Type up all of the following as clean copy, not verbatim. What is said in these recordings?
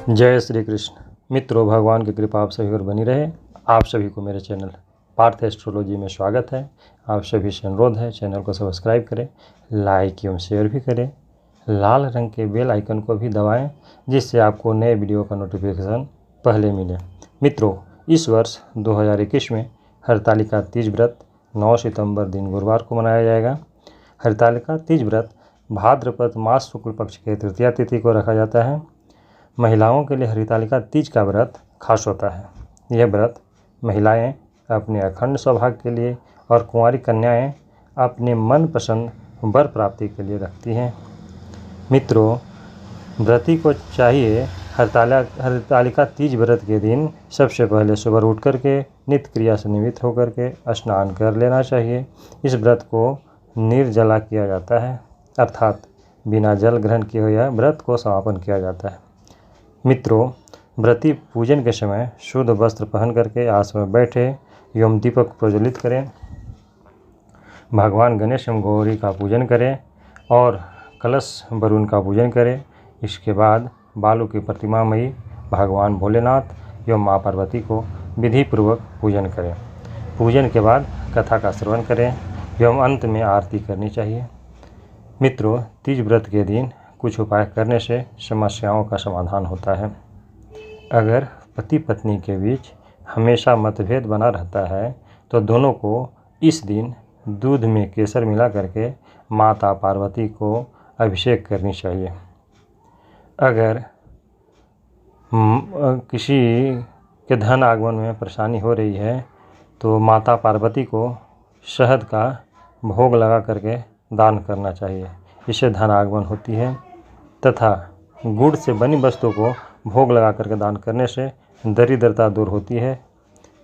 जय श्री कृष्ण। मित्रों, भगवान की कृपा आप सभी पर बनी रहे। आप सभी को मेरे चैनल पार्थ एस्ट्रोलॉजी में स्वागत है। आप सभी से अनुरोध है, चैनल को सब्सक्राइब करें, लाइक एवं शेयर भी करें, लाल रंग के बेल आइकन को भी दबाएं, जिससे आपको नए वीडियो का नोटिफिकेशन पहले मिले। मित्रों, इस वर्ष 2021 में हरतालिका तीज व्रत 9 सितंबर दिन गुरुवार को मनाया जाएगा। हरतालिका तीज व्रत भाद्रपद मास शुक्ल पक्ष के तृतीया तिथि को रखा जाता है। महिलाओं के लिए हरितालिका तीज का व्रत खास होता है। यह व्रत महिलाएं अपने अखंड सौभाग्य के लिए और कुंवारी कन्याएं अपने मनपसंद वर प्राप्ति के लिए रखती हैं। मित्रों, व्रती को चाहिए हरितालिका तीज व्रत के दिन सबसे पहले सुबह उठ करके नित्य क्रिया से निवृत्त होकर के स्नान कर लेना चाहिए। इस व्रत को निर्जला किया जाता है, अर्थात बिना जल ग्रहण किए हुए व्रत को समापन किया जाता है। मित्रों, व्रती पूजन के समय शुद्ध वस्त्र पहन करके आसन में बैठे एवं दीपक प्रज्वलित करें, भगवान गणेश एवं गौरी का पूजन करें और कलश वरुण का पूजन करें। इसके बाद बालू की प्रतिमामयी भगवान भोलेनाथ एवं माँ पार्वती को विधिपूर्वक पूजन करें। पूजन के बाद कथा का श्रवण करें एवं अंत में आरती करनी चाहिए। मित्रों, तीज व्रत के दिन कुछ उपाय करने से समस्याओं का समाधान होता है। अगर पति पत्नी के बीच हमेशा मतभेद बना रहता है तो दोनों को इस दिन दूध में केसर मिला करके माता पार्वती को अभिषेक करनी चाहिए। अगर किसी के धन आगमन में परेशानी हो रही है तो माता पार्वती को शहद का भोग लगा करके दान करना चाहिए। इससे धन आगमन होती है तथा गुड़ से बनी वस्तु को भोग लगा करके दान करने से दरिद्रता दूर होती है।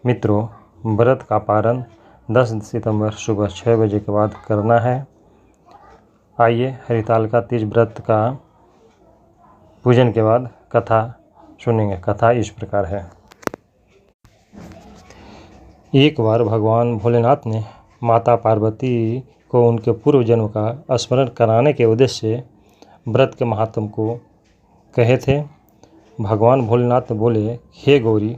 मित्रों, व्रत का पारण 10 सितंबर सुबह 6 बजे के बाद करना है। आइए हरितालिका तीज व्रत का पूजन के बाद कथा सुनेंगे। कथा इस प्रकार है। एक बार भगवान भोलेनाथ ने माता पार्वती को उनके पूर्व जन्म का स्मरण कराने के उद्देश्य से व्रत के महात्म को कहे थे। भगवान भोलेनाथ बोले, हे गौरी,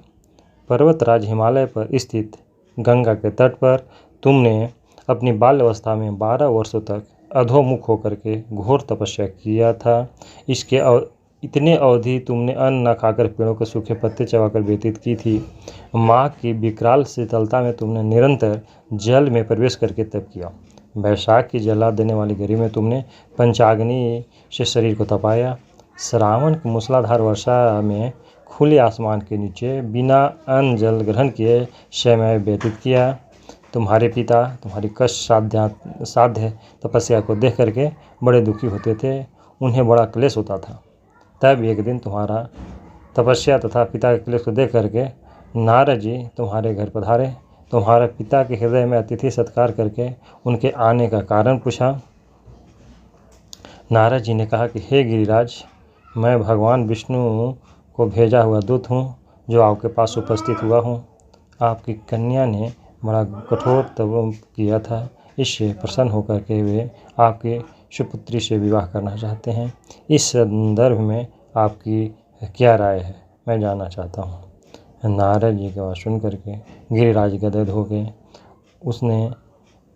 पर्वतराज हिमालय पर स्थित गंगा के तट पर तुमने अपनी बाल्यावस्था में 12 वर्षों तक अधोमुख होकर के घोर तपस्या किया था। इतने अवधि तुमने अन्न न खाकर पेड़ों के सूखे पत्ते चबाकर व्यतीत की थी। माँ की विकराल शीतलता में तुमने निरंतर जल में प्रवेश करके तप किया। वैशाख की जला देने वाली गर्मी में तुमने पंचाग्नि से शरीर को तपाया। श्रावण की मूसलाधार वर्षा में खुले आसमान के नीचे बिना अन्न जल ग्रहण किए समय व्यतीत किया। तुम्हारे पिता तुम्हारी कष्ट साध्य तपस्या को देख करके बड़े दुखी होते थे, उन्हें बड़ा क्लेश होता था। तब एक दिन तुम्हारा तपस्या तथा पिता के क्लेश को देख करके नारद जी तुम्हारे घर पधारे। तुम्हारे पिता के हृदय में अतिथि सत्कार करके उनके आने का कारण पूछा। नारद जी ने कहा कि हे गिरिराज, मैं भगवान विष्णु को भेजा हुआ दूत हूँ जो आपके पास उपस्थित हुआ हूँ। आपकी कन्या ने बड़ा कठोर तप किया था, इससे प्रसन्न होकर के वे आपकी सुपुत्री से विवाह करना चाहते हैं। इस संदर्भ में आपकी क्या राय है, मैं जानना चाहता हूँ। नारद जी की बात सुन करके गिरिराज गदगद हो गए।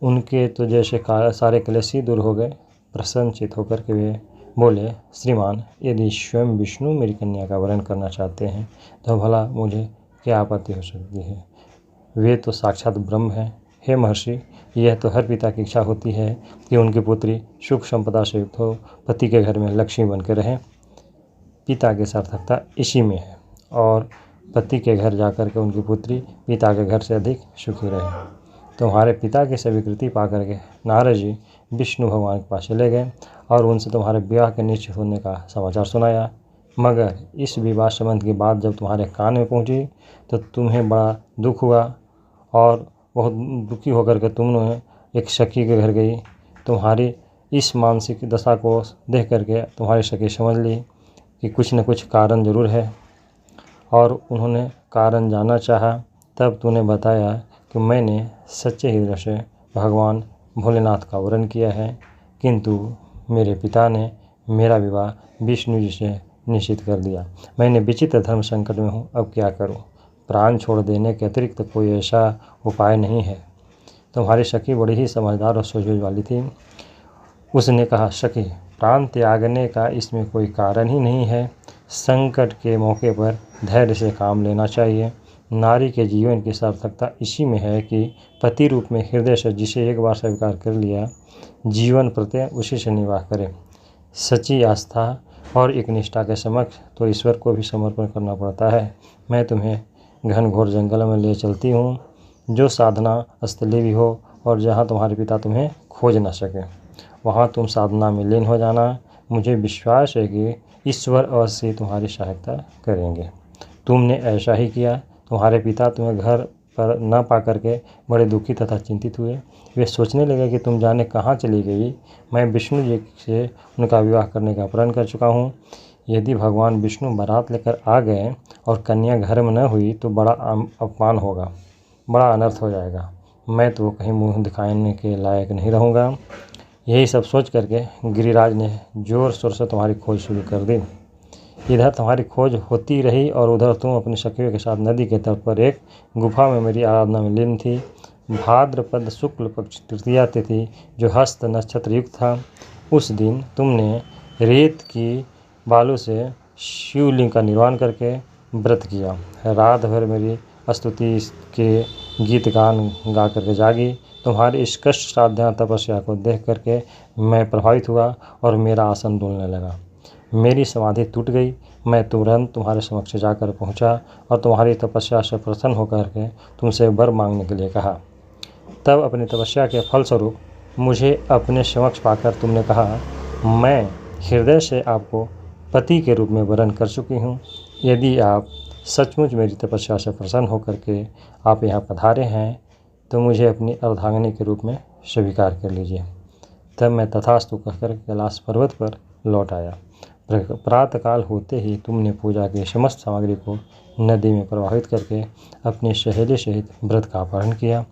उनके तो जैसे सारे क्लेश ही दूर हो गए। प्रसन्नचित होकर के वे बोले, श्रीमान, यदि स्वयं विष्णु मेरी कन्या का वरण करना चाहते हैं तो भला मुझे क्या आपत्ति हो सकती है। वे तो साक्षात ब्रह्म हैं। हे महर्षि, यह तो हर पिता की इच्छा होती है कि उनकी पुत्री सुख संपदा से युक्त हो, पति के घर में लक्ष्मी बनकर रहे। पिता की सार्थकता इसी में है और पति के घर जाकर के उनकी पुत्री पिता के घर से अधिक सुखी रहे। तुम्हारे पिता की स्वीकृति पा करके नारद जी विष्णु भगवान के पास चले गए और उनसे तुम्हारे विवाह के निश्चित होने का समाचार सुनाया। मगर इस विवाह संबंध की बात जब तुम्हारे कान में पहुंची तो तुम्हें बड़ा दुख हुआ और बहुत दुखी होकर के तुमने एक सखी के घर गई। तुम्हारी इस मानसिक दशा को देख करके तुम्हारी सखी समझ ली कि कुछ न कुछ कारण ज़रूर है और उन्होंने कारण जानना चाहा। तब तूने बताया कि मैंने सच्चे हृदय से भगवान भोलेनाथ का वरण किया है, किंतु मेरे पिता ने मेरा विवाह विष्णु जी से निश्चित कर दिया। मैंने विचित्र धर्म संकट में हूँ, अब क्या करूँ? प्राण छोड़ देने के अतिरिक्त कोई ऐसा उपाय नहीं है। तुम्हारी सखी बड़ी ही समझदार और सूझबूझ वाली थी। उसने कहा, सखी, प्राण त्यागने का इसमें कोई कारण ही नहीं है। संकट के मौके पर धैर्य से काम लेना चाहिए। नारी के जीवन की सार्थकता इसी में है कि पति रूप में हृदय से जिसे एक बार स्वीकार कर लिया, जीवन प्रत्यय उसी से निवाह करे। सच्ची आस्था और एक निष्ठा के समक्ष तो ईश्वर को भी समर्पण करना पड़ता है। मैं तुम्हें घनघोर जंगल में ले चलती हूँ, जो साधना स्थली भी हो और जहाँ तुम्हारे पिता तुम्हें खोज न सके। वहाँ तुम साधना में लीन हो जाना। मुझे विश्वास है कि ईश्वर अवश्य तुम्हारी सहायता करेंगे। तुमने ऐसा ही किया। तुम्हारे पिता तुम्हें घर पर न पा करके बड़े दुखी तथा चिंतित हुए। वे सोचने लगे कि तुम जाने कहाँ चली गई। मैं विष्णु जी से उनका विवाह करने का प्रण कर चुका हूँ। यदि भगवान विष्णु बारात लेकर आ गए और कन्या घर में न हुई तो बड़ा अपमान होगा, बड़ा अनर्थ हो जाएगा। मैं तो कहीं मुँह दिखाने के लायक नहीं रहूँगा। यही सब सोच करके गिरिराज ने जोर शोर से तुम्हारी खोज शुरू कर दी। इधर तुम्हारी खोज होती रही और उधर तुम अपनी सखियों के साथ नदी के तट पर एक गुफा में मेरी आराधना में लीन थी। भाद्रपद शुक्ल पक्ष तृतीया तिथि जो हस्त नक्षत्र युक्त था, उस दिन तुमने रेत की बालू से शिवलिंग का निर्माण करके व्रत किया। रात भर मेरी स्तुति के गीत गान गा करके जागी। तुम्हारी इस कष्ट साध्या तपस्या को देख करके मैं प्रभावित हुआ और मेरा आसन डोलने लगा। मेरी समाधि टूट गई। मैं तुरंत तुम्हारे समक्ष जाकर पहुंचा और तुम्हारी तपस्या से प्रसन्न होकर के तुमसे वर मांगने के लिए कहा। तब अपनी तपस्या के फलस्वरूप मुझे अपने समक्ष पाकर तुमने कहा, मैं हृदय से आपको पति के रूप में वरण कर चुकी हूँ। यदि आप सचमुच मेरी तपस्या से प्रसन्न होकर के आप यहाँ पधारे हैं तो मुझे अपनी अर्धांगिनी के रूप में स्वीकार कर लीजिए। तब मैं तथास्तु कहकर कैलाश पर्वत पर लौट आया। प्रातःकाल होते ही तुमने पूजा की समस्त सामग्री को नदी में प्रवाहित करके अपनी सहेली सहित व्रत का पारण किया।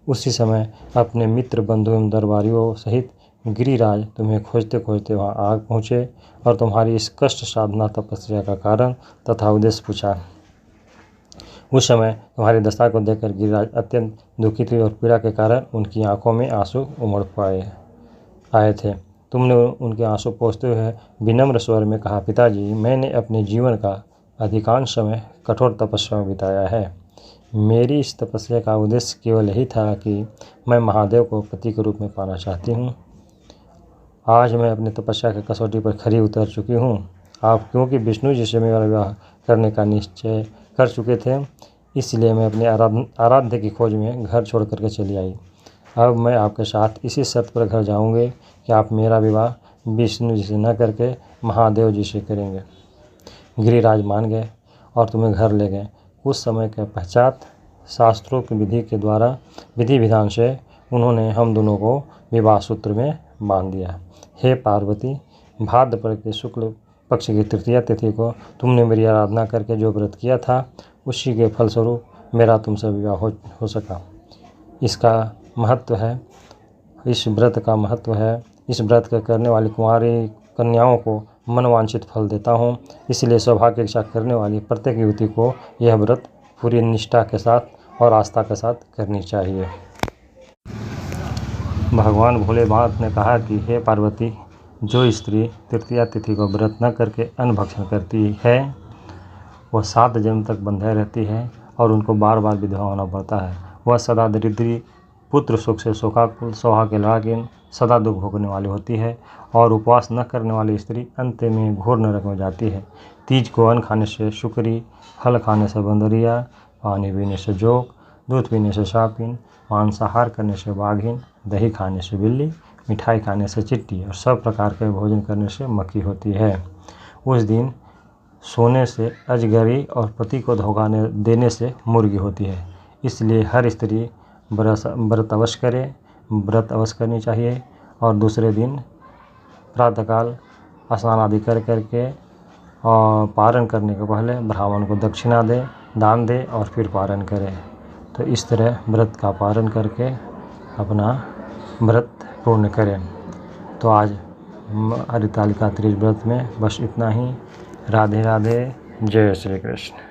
उसी समय अपने मित्र बंधु एवं दरबारियों सहित गिरिराज तुम्हें खोजते खोजते वहाँ आ पहुँचे और तुम्हारी इस कष्ट साधना तपस्या का कारण तथा उद्देश्य पूछा। उस समय तुम्हारी दशा को देखकर गिरिराज अत्यंत दुखित हुए और पीड़ा के कारण उनकी आंखों में आंसू उमड़ आए थे। तुमने उनके आंसू पोंछते हुए विनम्र स्वर में कहा, पिताजी, मैंने अपने जीवन का अधिकांश समय कठोर तपस्या में बिताया है। मेरी इस तपस्या का उद्देश्य केवल यही था कि मैं महादेव को पति के रूप में पाना चाहती हूँ। आज मैं अपनी तपस्या की कसौटी पर खरी उतर चुकी हूँ। आप क्योंकि विष्णु जी से मेरा विवाह करने का निश्चय कर चुके थे, इसलिए मैं अपने आराध्य की खोज में घर छोड़ करके चली आई। अब मैं आपके साथ इसी शर्त पर घर जाऊंगे कि आप मेरा विवाह विष्णु जी से न करके महादेव जी से करेंगे। गिरिराज मान गए और तुम्हें घर ले गए। कुछ समय के पश्चात शास्त्रों की विधि विधान से उन्होंने हम दोनों को विवाह सूत्र में बांध दिया। हे पार्वती, भाद्रपद के शुक्ल पक्ष की तृतीया तिथि को तुमने मेरी आराधना करके जो व्रत किया था, उसी के फलस्वरूप मेरा तुमसे विवाह हो सका। इसका महत्व है, इस व्रत का महत्व है। इस व्रत के करने वाली कुंवारी कन्याओं को मनवांछित फल देता हूँ। इसलिए सौभाग्य की इच्छा करने वाली प्रत्येक युवती को यह व्रत पूरी निष्ठा के साथ और आस्था के साथ करनी चाहिए। भगवान भोलेनाथ ने कहा कि हे पार्वती, जो स्त्री तृतीया तिथि को व्रत न करके अन्न भक्षण करती है वह 7 जन्म तक बंधे रहती है और उनको बार बार विधवा होना पड़ता है। वह सदा दरिद्री, पुत्र सुख से शोकाकुल, सौभाग्य लागिन, सदा दुख भोगने वाली होती है। और उपवास न करने वाली स्त्री अंत में घोर नरक में जाती है। तीज को अन्न खाने से शुक्री, फल खाने से बंदरिया, पानी पीने से जोक, दूध पीने से सापिन, मांसाहार करने से बाघिन, दही खाने से बिल्ली, मिठाई खाने से चिट्टी और सब प्रकार के भोजन करने से मक्खी होती है। उस दिन सोने से अजगरी और पति को धोखा देने से मुर्गी होती है। इसलिए हर स्त्री व्रत अवश्य करे, व्रत अवश्य करनी चाहिए। और दूसरे दिन प्रातःकाल स्नान आदि करके और पारण करने के पहले ब्राह्मण को दक्षिणा दे, दान दे और फिर पारण करे। तो इस तरह व्रत का पारण करके अपना व्रत पूर्ण करें। तो आज हरितालिका तीज व्रत में बस इतना ही। राधे राधे, जय श्री कृष्ण।